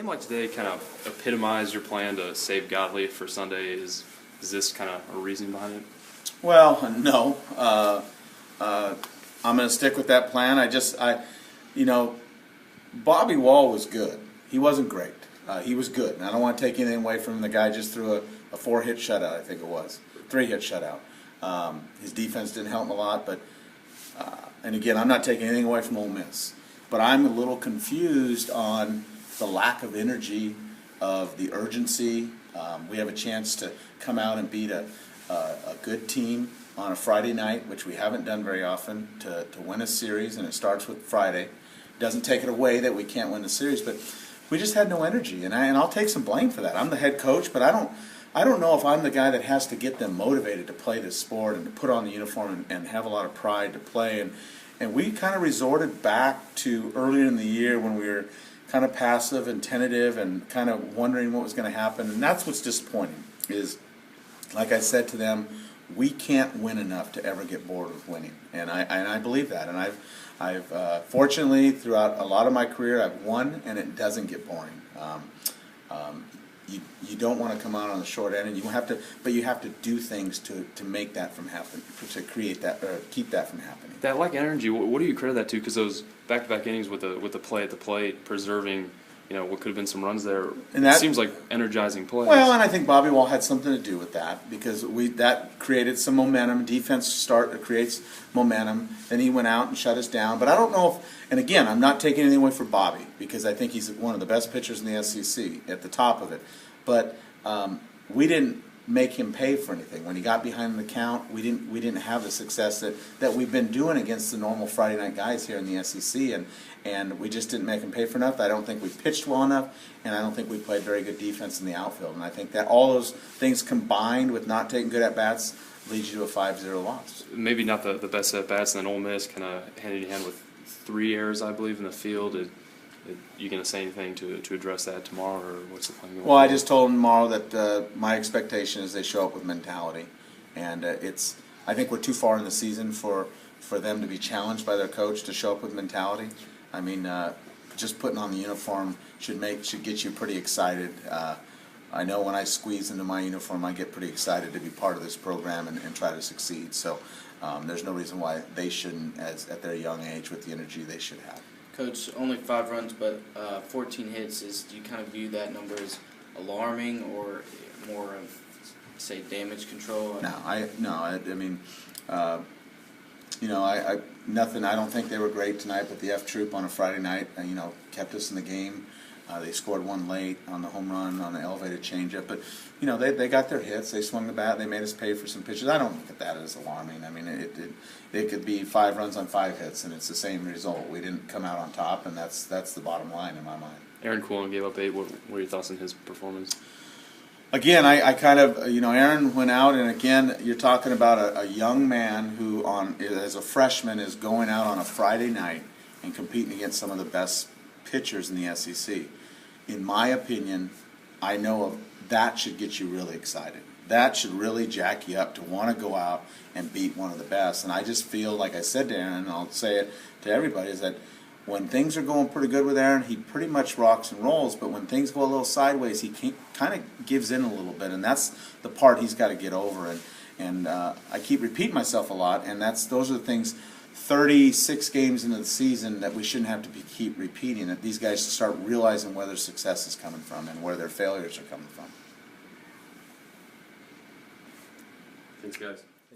like today kind of epitomized your plan to save Godley for Sunday. Is this kind of a reason behind it? Well, no. I'm going to stick with that plan. Bobby Wall was good. He wasn't great. He was good. And I don't want to take anything away from him. The guy just threw a 4-hit shutout, I think it was. 3-hit shutout. His defense didn't help him a lot, but and again, I'm not taking anything away from Ole Miss. But I'm a little confused on the lack of energy, of the urgency. We have a chance to come out and beat a good team on a Friday night, which we haven't done very often, to win a series, and it starts with Friday. Doesn't take it away that we can't win the series, but we just had no energy, and I'll take some blame for that. I'm the head coach, but I don't know if I'm the guy that has to get them motivated to play this sport and to put on the uniform and have a lot of pride to play. And we kind of resorted back to earlier in the year when we were kind of passive and tentative and kind of wondering what was going to happen. And that's what's disappointing is, like I said to them, we can't win enough to ever get bored with winning. And I believe that. And I've fortunately, throughout a lot of my career, I've won, and it doesn't get boring. You don't want to come out on the short end, and you have to do things to make that from happen, to create that or keep that from happening. That lack of energy, what do you credit that to? Because those back-to-back innings with the play at the plate, preserving, what could have been some runs there. And that seems like energizing plays. Well, and I think Bobby Wall had something to do with that because that created some momentum. Defense creates momentum. Then he went out and shut us down. But I don't know if, and again, I'm not taking anything away from Bobby because I think he's one of the best pitchers in the SEC at the top of it. But we didn't make him pay for anything. When he got behind the count, we didn't have the success that we've been doing against the normal Friday night guys here in the SEC, and we just didn't make him pay for enough. I don't think we pitched well enough, and I don't think we played very good defense in the outfield. And I think that all those things combined with not taking good at-bats leads you to a 5-0 loss. Maybe not the best at-bats, and then Ole Miss kind of hand-in-hand with 3 errors, I believe, in the field. You going to say anything to address that tomorrow, or what's the plan going Well, I just told them tomorrow that my expectation is they show up with mentality, and I think we're too far in the season for them to be challenged by their coach to show up with mentality. I mean, just putting on the uniform should get you pretty excited. I know when I squeeze into my uniform, I get pretty excited to be part of this program and try to succeed. So there's no reason why they shouldn't, at their young age, with the energy they should have. Coach, only 5 runs, but 14 hits. Do you kind of view that number as alarming or more of, say, damage control? Nothing. I don't think they were great tonight, but the F Troop on a Friday night, kept us in the game. They scored one late on the home run on the elevated changeup, but they got their hits. They swung the bat. They made us pay for some pitches. I don't look at that as alarming. I mean, it could be 5 runs on 5 hits, and it's the same result. We didn't come out on top, and that's the bottom line in my mind. Aaron Coolin gave up 8. What were your thoughts on his performance? Again, I kind of, Aaron went out, and again, you're talking about a young man who, as a freshman, is going out on a Friday night and competing against some of the best pitchers in the SEC. In my opinion, I know of that should get you really excited. That should really jack you up to want to go out and beat one of the best. And I just feel, like I said to Aaron, and I'll say it to everybody, is that when things are going pretty good with Aaron, he pretty much rocks and rolls, but when things go a little sideways, he kind of gives in a little bit, and that's the part he's got to get over. And I keep repeating myself a lot, and those are the things 36 games into the season that we shouldn't have to keep repeating, that these guys start realizing where their success is coming from and where their failures are coming from. Thanks, guys.